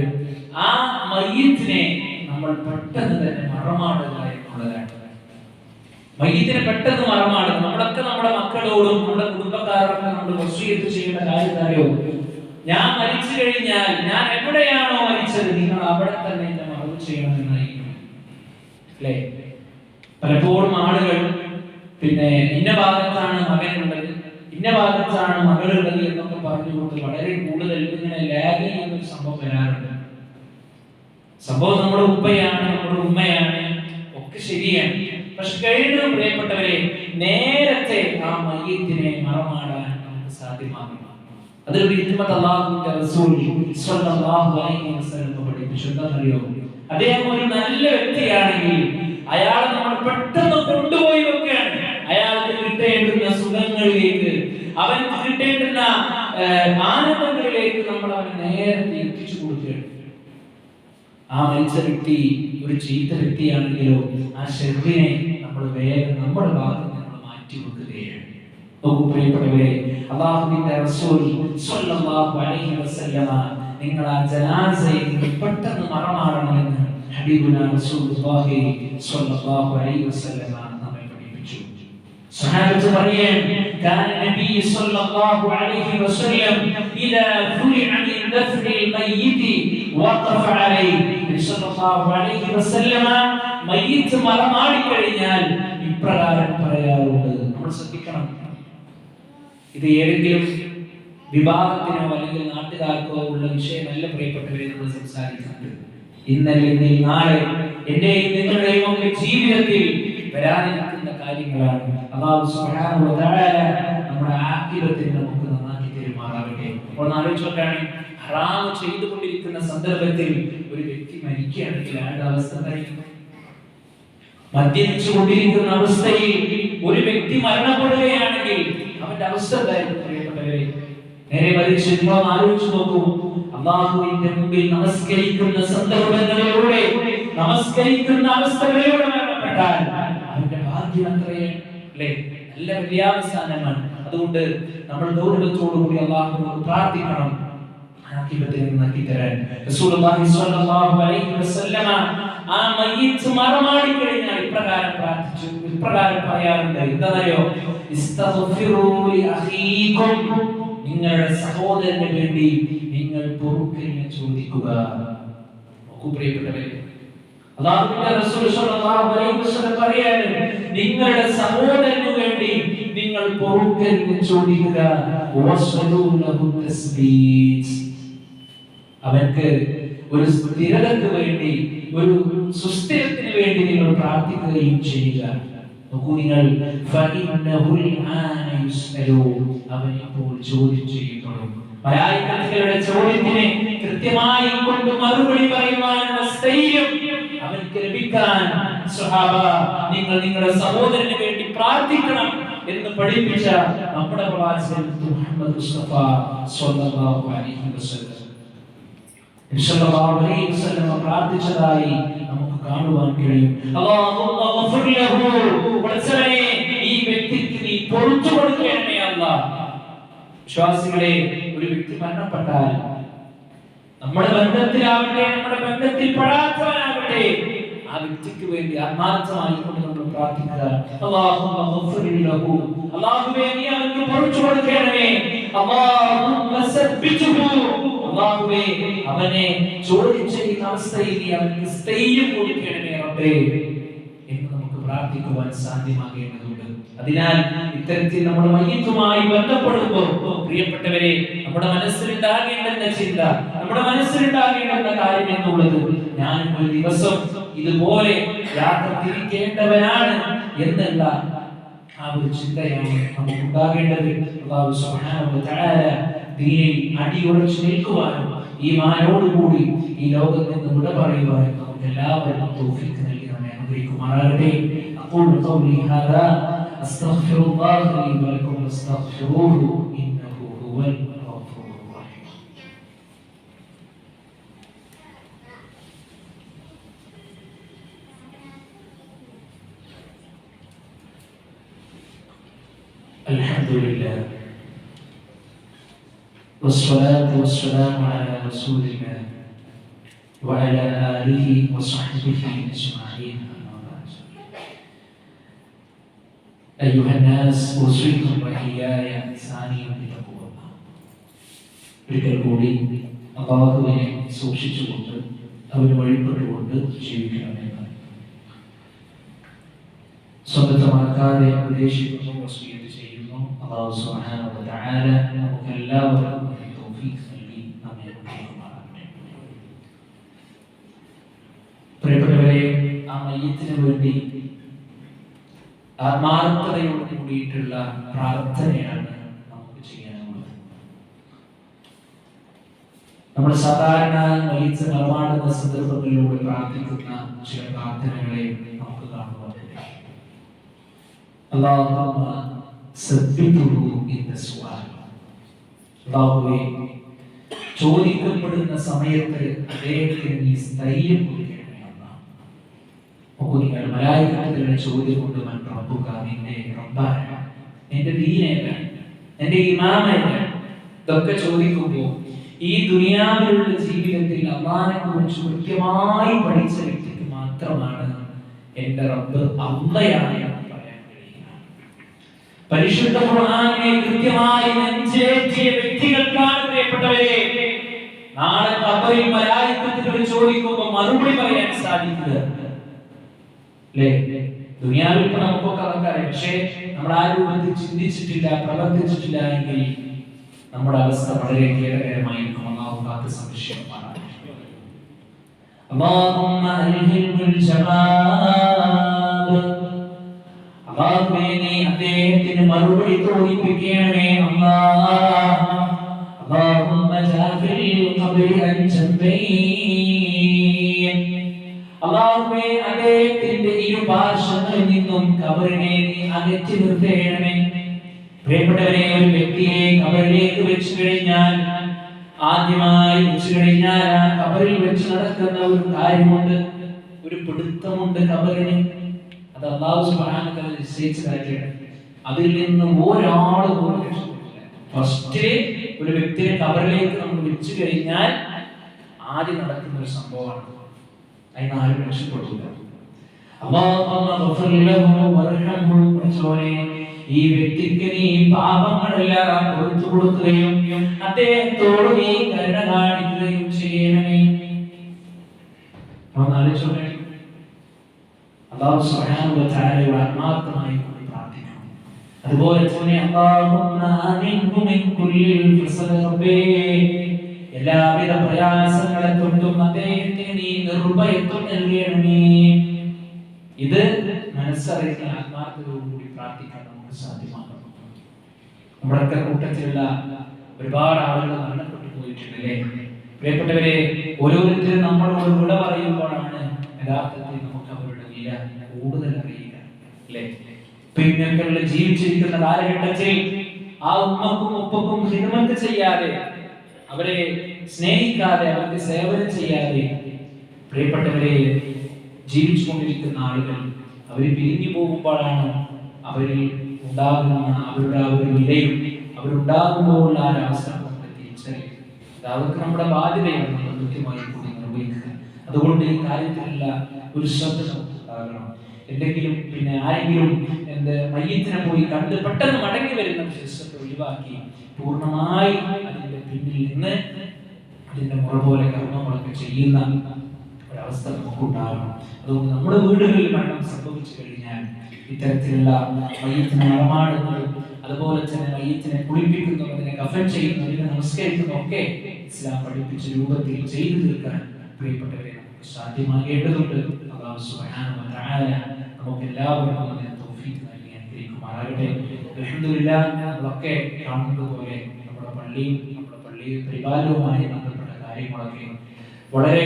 ആ മയ്യിത്തിനെ നമ്മൾ പെട്ടെന്ന് തന്നെ മറമാടുക എന്നുള്ളതാണ്. മയ്യിത്തിനെ പെട്ടെന്ന് മറമാടുക. നമ്മളൊക്കെ നമ്മുടെ മക്കളോടും നമ്മുടെ കുടുംബക്കാരോടൊക്കെ നമ്മൾ വസിയത്ത് ചെയ്യേണ്ട കാര്യക്കാരോ, ഞാൻ മരിച്ചു കഴിഞ്ഞാൽ ഞാൻ എവിടെയാണോ മരിച്ചത് നിങ്ങൾ അവിടെ തന്നെ എന്നെ മറവ് ചെയ്യണമെന്നായിരിക്കും അല്ലേ? പലപ്പോഴും ആളുകൾ ഇന്ന ഭാഗത്താണ് മകനുള്ളത്, ഇന്ന ഭാഗത്താണ് മകളുള്ളത് എന്നൊക്കെ പറഞ്ഞുകൊണ്ട് വളരെ കൂടുതൽ ഇങ്ങനെ ലാഗ് ചെയ്യുന്ന ഒരു സംഭവം വരാറുണ്ട്. സംഭവം നമ്മുടെ ഉപ്പയാണ്, നമ്മുടെ ഉമ്മയാണ്, ഒക്കെ ശരിയാണ്. പക്ഷെ കഴിയുന്ന പ്രിയപ്പെട്ടവരെ, നേരത്തെ ആ മയ്യിത്തിനെ മറമാടാൻ നമുക്ക് സാധ്യമാകും. അതൊരു ഹിക്മത്ത് അല്ലാഹുവിന്റെ റസൂൽ സ്വല്ലല്ലാഹു അലൈഹി വസല്ലം പഠിപ്പിച്ചതറിയോ? അദ്ദേഹം ഒരു നല്ല വ്യക്തിയാണെങ്കിൽ അയാളെ നമ്മൾ പെട്ടെന്ന് കൊണ്ടുപോയി വെക്കുകയാണ്. അയാൾക്ക് കിട്ടേണ്ടുന്ന സുഖങ്ങളിലേക്ക്, അവന് കിട്ടേണ്ടുന്ന ആനന്ദങ്ങളിലേക്ക് നമ്മൾ അവനെ നേരത്തെ എത്തിച്ചു കൊടുക്കുകയാണ്. ആ മരിച്ച വ്യക്തി ഒരു ചീത്ത വ്യക്തിയാണെങ്കിലോ ആ ശരീരത്തിനെ നമ്മൾ വേഗം നമ്മുടെ ഭാഗത്ത് നമ്മൾ മാറ്റി വെക്കുകയാണ്. പ്രിയപ്പെട്ടവരെ, അല്ലാഹുവിന്റെ റസൂൽ സ്വല്ലല്ലാഹു അലൈഹി വസല്ലമ നിങ്ങൾ ആ ജനാസയെ പെട്ടെന്ന് മറമാടണമെന്ന് ഹബീബുനാ റസൂലുള്ളാഹി സ്വല്ലല്ലാഹു അലൈഹി വസല്ലമ നമ്മെ പഠിപ്പിച്ചു. സ്വഹാബത്ത് പറയുന്നു, കാന നബി സ്വല്ലല്ലാഹു അലൈഹി വസല്ലം ഇദാ ഫുലിഅ മിൻ ദഫ്നിൽ മയ്യിതി വഖഫ അലൈഹി സ്വല്ലല്ലാഹു അലൈഹി വസല്ലമ മയ്യിത്ത് മറമാടി കഴിഞ്ഞാൽ ഇപ്രകാരം പറയാറുണ്ട്. നമ്മൾ ശ്രദ്ധിക്കണം. ഇത് ഏതെങ്കിലും വിഭാഗത്തിനോ അല്ലെങ്കിൽ നാട്ടുകാർക്കോ ഉള്ള വിഷയമല്ല പ്രിയപ്പെട്ടവരെ നമ്മൾ സംസാരിക്കുന്നത്. ഇന്നലെ നാളെ എന്റെയും നിങ്ങളുടെയും ഒക്കെ ജീവിതത്തിൽ വരാനിരിക്കുന്ന കാര്യങ്ങളാണ്. അല്ലാഹു സുബ്ഹാനഹു വ തആല നമ്മുടെ ആഖിറത്തിനെ നമുക്ക് നന്നാക്കി തരുമാറാകട്ടെ. അപ്പോൾ ആലോചിച്ച് നോക്കുകയാണ്, ഹറാം ചെയ്തുകൊണ്ടിരിക്കുന്ന സന്ദർഭത്തിൽ ഒരു വ്യക്തി മരിക്കുകയാണെങ്കിൽ അയാളുടെ അവസ്ഥ എന്തായിരിക്കും? മദ്യപിച്ചു കൊണ്ടിരിക്കുന്ന അവസ്ഥയിൽ ഒരു വ്യക്തി മരണപ്പെടുകയാണെങ്കിൽ അവന്റെ അവസ്ഥ എന്തായിരിക്കും പ്രിയപ്പെട്ടവരെ? നേരെ മറിച്ച് നിങ്ങൾ ആലോചിച്ച് നോക്കൂ. അല്ലാഹുവിന്റെ മുമ്പിൽ നമസ്കരിക്കുന്ന സന്ദർഭങ്ങളിലൂടെ, നമസ്കരിക്കുന്ന അവസ്ഥകളിലൂടെ മരണപ്പെട്ടാൽ അവന്റെ ഭാഗ്യം എത്രയാണ് അല്ലേ? നല്ല വലിയാവസാനമാണ്. അതുകൊണ്ട് നമ്മൾ ഗൗരവത്തോടുകൂടി അല്ലാഹുവിനോട് പ്രാർത്ഥിക്കണം ആഖിറത്തിനെ നന്നാക്കി തരാൻ. റസൂലുള്ളാഹി സ്വല്ലല്ലാഹു അലൈഹി വസല്ലമ ആ മയ്യിത്ത് മറമാടി കഴിഞ്ഞാൽ ഇപ്രകാരം പ്രാർത്ഥിച്ചു, ഇപ്രകാരം പറയാറുണ്ട്. എന്താണെന്നറിയോ? ഇസ്തഗ്ഫിറൂ ലി അഖീകും, നിങ്ങളുടെ സഹോദരന് വേണ്ടി നിങ്ങൾ പൊറുക്കലിനെ ചോദിക്കുക. പ്രിയപ്പെട്ടവരെ, അല്ലാഹുവിന്റെ റസൂൽ സ്വല്ലല്ലാഹു അലൈഹി വസല്ലം പറയാണ്, നിങ്ങളുടെ സഹോദരന് വേണ്ടി നിങ്ങൾ പൊറുക്കലിനെ ചോദിക്കുക. വസ്അലൂ ലഹു തസ്ബീത്, അവർക്ക് ഒരു സ്ഥിരതയ്ക്ക് വേണ്ടി, ഒരു സുസ്ഥിരത്തിന് വേണ്ടി നിങ്ങൾ പ്രാർത്ഥിക്കുകയും ചെയ്യുക. നോക്കൂ നിങ്ങൾ, ഫഇന്നഹുൽ ആന യുസ്അലൂ, അവൻ ഇപ്പോൾ ചോദ്യം ചെയ്യപ്പെടും. മലായികകളുടെ ചോദ്യത്തിന് കൃത്യമായി കൊണ്ട് മറുപടി പറയുവാനുള്ള സ്ഥൈര്യം അവർക്ക് ലഭിക്കാൻ സ്വഹാബ നിങ്ങൾ നിങ്ങളുടെ സഹോദരന് വേണ്ടി പ്രാർത്ഥിക്കണം എന്ന് പഠിപ്പിച്ച നമ്മുടെ പ്രവാചകൻ മുഹമ്മദ് മുസ്തഫ സ്വല്ലല്ലാഹു അലൈഹി വസല്ലം പ്രാർത്ഥിച്ചതായി നമുക്ക് കാണുവാൻ കഴിയും. അല്ലാഹുമ്മ ഗഫിർ ലഹു, വത്സലേ, ഈ വ്യക്തിക്ക് നീ പൊറുത്തു കൊടുക്കണമേ അല്ലാഹ്. വിശ്വാസികളെ, ഒരു വ്യക്തി മരണപ്പെട്ടാൽ നമ്മുടെ ബന്ധത്തിലാവട്ടെ, നമ്മുടെ ബന്ധത്തിൽ പെടാത്തവനാവട്ടെ, ആ വ്യക്തിക്ക് വേണ്ടി ആത്മാർത്ഥമായി കൊണ്ട് നമ്മൾ പ്രാർത്ഥിക്കുക. അല്ലാഹുമ്മ ഗഫിർ ലഹു, അല്ലാഹുവേ നീ അവർക്ക് പൊറുത്തു കൊടുക്കണമേ. അല്ലാഹുമ്മ സബ്ബിതുഹു, അല്ലാഹുവേ അവനെ ചോദ്യം ചെയ്യുന്ന അവസ്ഥയിൽ നീ അവർക്ക് സ്ഥൈര്യം കൊടുക്കണമേ റബ്ബേ എന്ന് നമുക്ക് പ്രാർത്ഥിക്കുവാൻ സാധ്യമാകേണ്ടതുണ്ട്. അതിനാൽ ഇത്തരത്തിൽ നമ്മൾ മയ്യിത്തുമായി ബന്ധപ്പെടുമ്പോൾ പ്രിയപ്പെട്ടവരെ, നമ്മുടെ മനസ്സിലുണ്ടാകേണ്ടുന്ന ചിന്ത, നമ്മുടെ മനസ്സിലുണ്ടാകേണ്ടുന്ന കാര്യം എന്നുള്ളത്, ഞാൻ ഒരു ദിവസം ഇതുപോലെ യാത്ര തിരിക്കേണ്ടവനാണ് എന്നുള്ള ആ ഒരു ചിന്തയാണ് നമുക്ക് ഉണ്ടാകേണ്ടത്. അല്ലാഹു സുബ്ഹാനഹു വ തആല ദീനിൽ അടിയുറച്ചു നിൽക്കുവാനും ഈമാനോടുകൂടി ഈ ലോകത്ത് നിന്ന് വിട പറയുവാനും നമുക്ക് എല്ലാവർക്കും തൗഫീഖ് നൽകി നമ്മെ അനുഗ്രഹിക്കുമാറാകട്ടെ. അഖൂലു ഖൗലി ഹാദാ അസ്തഗ്ഫിറുല്ലാഹ ലി വലക്കും വസ്തഗ്ഫിറൂഹു ഇന്നഹു ഹുവൽ ഗഫൂറുർ റഹീം. അൽഹംദുലില്ലാഹ് വസ്സലാത്തു വസ്സലാമു അലാ റസൂലില്ലാഹ് وعلى آله وصحبه أجمعين. أيها الناس أوصيكم وإياي ثانيا بتقوى الله. ഒരിക്കൽ കൂടി അല്ലാഹുവിനെ സൂക്ഷിച്ചുകൊണ്ട് അവന് വഴിപ്പെട്ടുകൊണ്ട് ജീവിക്കണമെന്ന് സ്വന്തമാക്കാതെ ഉപദേശിക്കുന്നു, വസിയ്യത്ത് ചെയ്യുന്നു. അല്ലാഹു സുബ്ഹാനഹു വ തആല നമുക്കെല്ലാവർക്കും തൗഫീഖ് നൽകി നമ്മെ അനുഗ്രഹിക്കുമാറാകട്ടെ. പ്രിയപ്പെട്ടവരെ, ആ മയ്യിത്തിന് വേണ്ടി ആത്മാർത്ഥതയോട് കൂടിയിട്ടുള്ള പ്രാർത്ഥനയാണ് നമുക്ക് ചെയ്യാനുള്ളത്. നമ്മൾ സാധാരണ മയ്യിത്ത് മറമാടുന്ന സന്ദർഭങ്ങളിലൂടെ പ്രാർത്ഥിക്കുന്ന ചില പ്രാർത്ഥനകളെ നമുക്ക് കാണുവാൻ കഴിയും. അല്ലാഹുമ്മ സബ്ബിതുഹു ഇന്ന സുആൽ. അല്ലാഹുവേ, ചോദിക്കപ്പെടുന്ന സമയത്ത് അദ്ദേഹത്തിന് നീ സ്ഥൈര്യം കൊടുക്കണമേ. നിങ്ങൾ മലായികകളുടെ ചോദ്യം കൊണ്ട് റബ്ബുക, നിന്റെ റബ്ബാരാണ്, നിന്റെ ദീനേതാണ്, നിന്റെ ഇമാമേതാണ്, ഇതൊക്കെ ചോദിക്കുമ്പോൾ ഈ ദുനിയാവിലുള്ള ജീവിതത്തിൽ അല്ലാഹുവിനെ കുറിച്ച് കൃത്യമായി പഠിച്ച വ്യക്തിക്ക് മാത്രമാണ് എന്റെ റബ്ബ് അല്ലാഹയാണ് എന്ന് പറയാൻ കഴിയുക. പരിശുദ്ധ ഖുർആനിനെ കൃത്യമായി നെഞ്ചേറ്റിയ വ്യക്തികൾക്കാണ് പ്രിയപ്പെട്ടവരെ നാളെ ഖബറിൽ മലായികകൾ ചോദിക്കുമ്പോൾ മറുപടി പറയാൻ സാധിക്കുക. ദുനിയാവിൽ നമുക്കൊക്കെ അതൊക്കെ, പക്ഷേ നമ്മൾ ആ രൂപത്തിൽ ചിന്തിച്ചിട്ടില്ല, പ്രവർത്തിച്ചിട്ടില്ല എങ്കിൽ നമ്മുടെ അവസ്ഥ വളരെ ഖേദകരമായിരിക്കും. അല്ലാഹു കാത്ത് സംരക്ഷിക്കുമാറാകട്ടെ. അല്ലാഹുമ്മ അൽഹിമുൽ ജവാബ്. അല്ലാഹുവേ, നീ അദ്ദേഹത്തിന് മറുപടി തോന്നിപ്പിക്കണമേ അല്ലാഹ്. അല്ലാഹുമ്മ ജാഫിൽ ഖബരി അൻ ജംബൈൻ. അല്ലാഹുവേ, അദ്ദേഹത്തിന്റെ ഇരുപാർശ്വങ്ങളിൽ നിന്നും ഖബറിനെ നീ അകറ്റി നിർത്തേണമേ. പ്രിയപ്പെട്ടവരെ, ഒരു വ്യക്തിയെ ഖബറിലേക്ക് വെച്ചു കഴിഞ്ഞാൽ ആദ്യമായി വെച്ചു കഴിഞ്ഞാൽ ആ ഖബറിൽ വെച്ച് നടക്കുന്ന ഒരു കാര്യമുണ്ട്, ഒരു പിടുത്തമുണ്ട് ഖബറിന്. അത് അല്ലാഹു സുബ്ഹാനഹു വ തആല നിശ്ചയിച്ച കാര്യമാണ്. അതിൽ നിന്ന് ഒരാൾ പോലും രക്ഷപ്പെടില്ല. ഫസ്റ്റ് ഒരു വ്യക്തിയെ ഖബറിലേക്ക് നമ്മൾ വെച്ചു കഴിഞ്ഞാൽ ആദ്യം നടക്കുന്ന ഒരു സംഭവമാണ്. അതിനാരും രക്ഷപ്പെടില്ല. ഈ വ്യക്തിക്ക് നീ പാപങ്ങളെല്ലാം പുറത്തു കൊടുക്കുകയും അദ്ദേഹത്തോട് നീ കരുണ കാണിക്കുകയും ചെയ്യണമേ. അല്ലാഹു സുബ്ഹാനഹു വ തആലയോട് ആത്മാർത്ഥമായി പ്രാർത്ഥിക്കണം. അതുപോലെ തന്നെ അല്ലാഹുമ്മ ആമിൻഹു മിൻ കുല്ലിൽ ഫസദ റബ്ബേ, എല്ലാവിധ പ്രയാസങ്ങളെ തൊട്ടും അദ്ദേഹത്തിന് നീ നിർഭയത്വം നൽകണമേ. ഇത് മനസ്സറിയുന്ന ആത്മാർത്ഥതയോടുകൂടി പ്രാർത്ഥിക്കാൻ നമുക്ക് സാധ്യമാകും. നമ്മുടെ കൂട്ടത്തിലുള്ള ഒരുപാട് ആളുകൾ മരണപ്പെട്ടു പോയിട്ടുണ്ടല്ലേ പ്രിയപ്പെട്ടവരെ. ഓരോരുത്തരും നമ്മളോട് വിട പറയുമ്പോഴാണ് യഥാർത്ഥത്തിൽ നമുക്ക് അവരുടെ വില കൂടുതൽ അറിയുക അല്ലേ. പിന്നീട് ജീവിച്ചിരിക്കുന്ന കാലഘട്ടത്തിൽ ആ ഉമ്മക്കും ഉപ്പക്കും ഹിദ്മത്ത് ചെയ്യാതെ, അവരെ സ്നേഹിക്കാതെ, അവർക്ക് സേവനം ചെയ്യാതെ പ്രിയപ്പെട്ടവരെ ജീവിച്ചുകൊണ്ടിരിക്കുന്ന ആളുകൾ അവർ പിരിഞ്ഞു പോകുമ്പോഴാണ് അവരിൽ ഉണ്ടാകുന്ന അവരുടെ ആ ഒരു വിലയും അവരുണ്ടാകുമ്പോഴുള്ള ആ അവസ്ഥ നമ്മൾ തിരിച്ചറിയും. അവർക്ക് നമ്മുടെ ബാധ്യതയാണ് നമ്മൾ കൃത്യമായി കൂടി നിർവഹിക്കുക. അതുകൊണ്ട് ഈ കാര്യത്തിലുള്ള ഒരു ശ്രദ്ധ നമുക്ക് ഉണ്ടാകണം. എന്തെങ്കിലും പിന്നെ ആരെങ്കിലും മയ്യത്തിനെ പോയി കണ്ട് പെട്ടെന്ന് മടങ്ങി വരുന്ന ശേഷത്തെ ഒഴിവാക്കി പൂർണ്ണമായി അതിന്റെ പിന്നിൽ നിന്ന് അതിന്റെ മുറ പോലെ കർമ്മങ്ങളൊക്കെ ചെയ്യുന്ന ഒരവസ്ഥ നമുക്കുണ്ടാകണം. അതുകൊണ്ട് നമ്മുടെ വീടുകളിൽ മരണം സംഭവിച്ചു കഴിഞ്ഞാൽ ഇത്തരത്തിലുള്ള മയ്യത്തിനെ മറമാടുന്നതും അതുപോലെ തന്നെ മയ്യത്തിനെ കുളിപ്പിക്കുന്നതും അതിനെ കഫൻ ചെയ്യുന്നതും അതിനെ നമസ്കരിക്കുന്നതും ഒക്കെ ഇസ്ലാം പഠിപ്പിച്ച രൂപത്തിൽ ചെയ്തു തീർക്കാൻ പ്രിയപ്പെട്ടവരെ നമുക്ക് സാധ്യമാകേണ്ടതുണ്ട്. അല്ലാഹു സുബ്ഹാനഹു വ തആല നമുക്ക് എല്ലാവർക്കും അതിന് തൗഫീഖ് നൽകി അനുഗ്രഹിക്കുമാറാകട്ടെ. അൽഹംദുലില്ലാഹ്, നമ്മളൊക്കെ കാണുന്നത് പോലെ നമ്മുടെ പള്ളി പരിപാലനവുമായി ബന്ധപ്പെട്ട കാര്യങ്ങളൊക്കെ വളരെ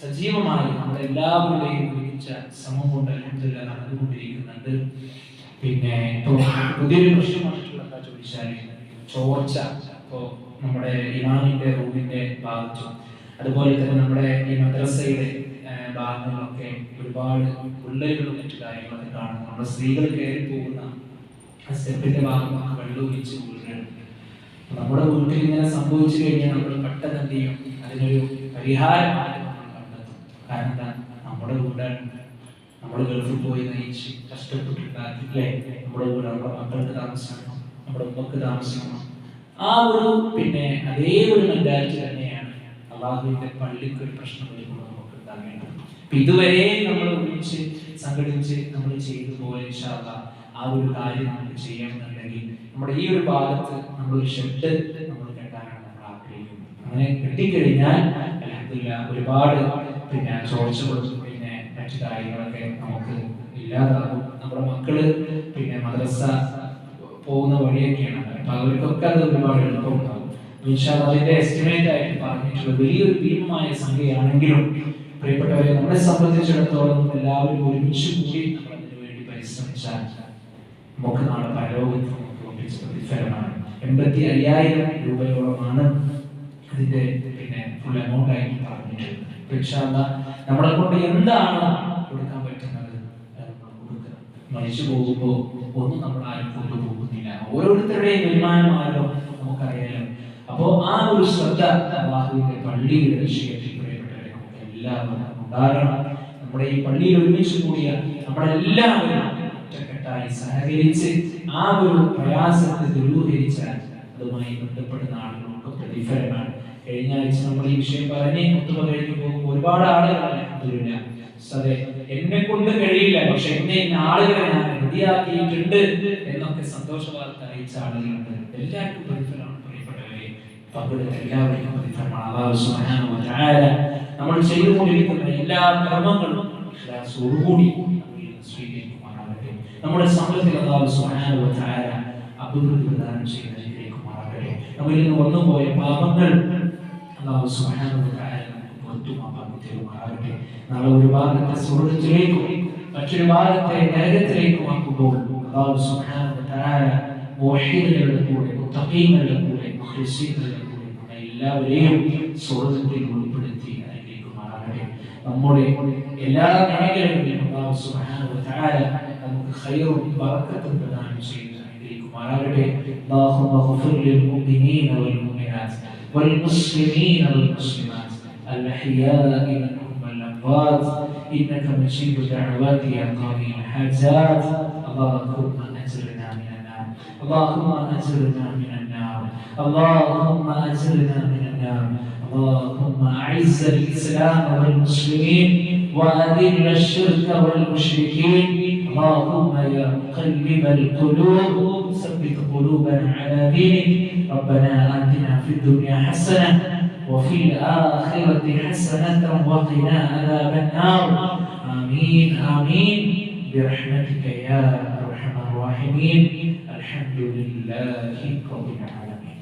സജീവമായി നമ്മളെല്ലാവരുടെയും ഒരുമിച്ച ശ്രമം കൊണ്ട് അൽഹംദുലില്ലാഹ് നടന്നുകൊണ്ടിരിക്കുന്നുണ്ട്. പിന്നെ ഇപ്പോൾ പുതിയൊരു പ്രശ്നം വന്നിട്ടുള്ള എന്താ ചോദിച്ചാൽ ചോർച്ച. ഇപ്പോൾ നമ്മുടെ ഇമാമിന്റെ റൂമിന്റെ ഭാഗത്തും അതുപോലെ തന്നെ നമ്മുടെ ഈ മദ്രസയുടെ ഭാഗങ്ങളിലൊക്കെ ഒരുപാട് വിള്ളലുകളും മറ്റു കാര്യങ്ങളൊക്കെ കാണുന്നു. നമ്മുടെ സ്ത്രീകൾ കയറി പോകുന്ന സ്റ്റെപ്പിന്റെ ഭാഗമൊക്കെ വെള്ളം ഒഴിച്ച് വീഴുകയാണ്. നമ്മുടെ വീട്ടിൽ ഇങ്ങനെ സംഭവിച്ചു കഴിഞ്ഞാൽ നമ്മൾ പെട്ടെന്ന് എന്ത് ചെയ്യും? അതിനൊരു പരിഹാരമായിട്ട് നമ്മൾ കണ്ടെത്തും. കാരണം എന്താ? നമ്മുടെ വീടാണ്. നമ്മൾ ഗൾഫിൽ പോയി നയിച്ച് കഷ്ടപ്പെട്ടിട്ടില്ലേ? നമ്മുടെ വീട്, നമ്മുടെ മക്കൾക്ക് താമസിക്കണം, നമ്മുടെ ഉമ്മക്ക് താമസിക്കണം. ആ ഒരു അതേ ഒരു മെന്റാലിറ്റി തന്നെയാണ് അള്ളാഹുവിന്റെ പള്ളിക്ക് ഒരു പ്രശ്നം വരുമ്പോൾ നമുക്ക് ഉണ്ടാകേണ്ടത്. ഇതുവരെ നമ്മൾ ഒരുമിച്ച് സംഘടിച്ച് നമ്മൾ ചെയ്തു പോയ ഇൻഷാ അല്ലാഹ് ആ ഒരു കാര്യം നമുക്ക് ചെയ്യണമെന്നുണ്ടെങ്കിൽ നമ്മുടെ ഈ ഒരു ഭാഗത്ത് നമ്മളൊരു ഷെഡ് നമ്മൾ കെട്ടാനാണ് നമ്മൾ ആഗ്രഹിക്കുന്നത്. അങ്ങനെ കെട്ടിക്കഴിഞ്ഞാൽ അൽഹംദുലില്ലാഹ് ഒരുപാട് ചോർച്ചകളും മറ്റു കാര്യങ്ങളൊക്കെ നമുക്ക് ഇല്ലാതാകും. നമ്മുടെ മക്കള് മദ്രസ പോകുന്ന വഴിയൊക്കെയാണ്. അപ്പൊ അവർക്കൊക്കെ അത് ഒരുപാട് എളുപ്പമുണ്ടാകും. അതിന്റെ എസ്റ്റിമേറ്റ് ആയിട്ട് പറഞ്ഞിട്ടുള്ള വലിയൊരു ഭീമമായ സംഖ്യയാണെങ്കിലും പ്രിയപ്പെട്ടവരെ, നമ്മളെ സംബന്ധിച്ചിടത്തോളം എല്ലാവരും ഒരുമിച്ച് കൂടി നമ്മൾ അതിനു വേണ്ടി പരിശ്രമിച്ചാൽ നമുക്ക് നാളെ പരലോകത്ത് നമുക്ക് ഒന്നിച്ച് പ്രതിഫലമാണ്. 85,000 രൂപയോളമാണ് അതിന്റെ ഫുൾ എമൗണ്ട് ആയിട്ട് പറഞ്ഞിട്ടുള്ളത്. നമ്മളെ കൊണ്ട് എന്താണ് കൊടുക്കാൻ പറ്റുന്നത് കൊടുക്കുക. മരിച്ചു പോകുമ്പോൾ ഒന്നും നമ്മൾ ആരും കൊണ്ടുപോകുന്നില്ല. ഓരോരുത്തരുടെയും തീരുമാനമാണല്ലോ നമുക്കറിയാലോ. അപ്പോ ആ ഒരു ശ്രദ്ധ അല്ലാഹുവിന്റെ പള്ളിയുടെ വിഷയത്തിൽ പ്രിയപ്പെട്ടവരെ നമുക്ക് എല്ലാവരും ഉണ്ടാകണം. നമ്മുടെ ഈ പള്ളിയിൽ ഒരുമിച്ച് കൂടിയ നമ്മളെല്ലാവരും ഒറ്റക്കെട്ടായി സഹകരിച്ച് ആ ഒരു പ്രയാസത്തെ ദൂരീകരിച്ചാൽ അതുമായി ബന്ധപ്പെടുന്ന ആളുകൾക്ക് പ്രതിഫലമാണ്. കഴിഞ്ഞ ആഴ്ച നമ്മൾ ഈ വിഷയം പറഞ്ഞ് ഒത്തുമ കഴിഞ്ഞു പോകുമ്പോൾ ഒരുപാട് ആളുകളെ എന്നെ കൊണ്ട് കഴിയില്ല, പക്ഷെ എന്നെ ആളുകളെ ഞാൻ റെഡിയാക്കിയിട്ടുണ്ട് എന്നൊക്കെ സന്തോഷ വാർത്ത അറിയിച്ച ആളുകളുണ്ട്. എല്ലാവർക്കും പ്രതിഫലമാണ് പ്രിയപ്പെട്ടവരെ. പങ്കെടുത്ത എല്ലാവർക്കും പ്രതിഫലമാണ്. അല്ലാഹു സുബ്ഹാനഹു വ തആല നമ്മൾ ചെയ്തുകൊണ്ടിരിക്കുന്ന എല്ലാ കർമ്മങ്ങളും ഇഖ്ലാസോടുകൂടി സ്വീകരിക്കുമാറാകട്ടെ. നമ്മുടെ സമൂഹത്തിൽ അല്ലാഹു സുബ്ഹാനഹു വ തആല അഭിവൃദ്ധി പ്രദാനം ചെയ്യുമാറാകട്ടെ. നമ്മളിൽ നിന്ന് വന്നുപോയ പാപങ്ങൾ അല്ലാഹു സുബ്ഹാനഹു വ തആല മാപ്പാക്കി. നാളെ ഒരു ഭാഗത്തെ സ്വർഗ്ഗത്തിലേക്കും മറ്റൊരു ഭാഗത്തെ നരകത്തിലേക്കും ആക്കുമ്പോൾ അല്ലാഹു സുബ്ഹാനഹു വ തആല മുവഹ്ഹിദുകളുടെ കൂടെ, മുത്തഖീങ്ങളുടെ കൂടെ, മുഖ്ലിസീങ്ങളുടെ കൂടെ എല്ലാവരെയും സ്വർഗ്ഗത്തിൽ ഉൾപ്പെടുത്തി അനുഗ്രഹിക്കുമാറാകട്ടെ. നമ്മുടെ എല്ലാ മേഖലകളിലും അല്ലാഹു സുബ്ഹാനഹു വ തആല നമുക്ക് ഖൈറും ബറക്കത്തും പ്രദാനം ചെയ്ത് അനുഗ്രഹിക്കുമാറാകട്ടെ. അല്ലാഹുമ്മ ഗ്ഫിർ ലിൽ മുഅ്മിനീന വൽ മുഅ്മിനാത്ത് വൽ മുസ്ലിമീന വൽ മുസ്ലിമാത്ത് الأحياء منهم والأموات إنك مجيب الدعوات يا قاضي الحاجات. اللهم أجرنا من النار، اللهم أجرنا من النار، اللهم أجرنا من النار. اللهم أعز الإسلام والمسلمين وأذل الشرك والمشركين. اللهم يا مقلب القلوب ثبت قلوبنا على دينك. ربنا آتنا في الدنيا حسنة وفي الآخرة حسنة وقنا عذاب النار. آمين آمين برحمتك يا أرحم الراحمين. الحمد لله رب العالمين.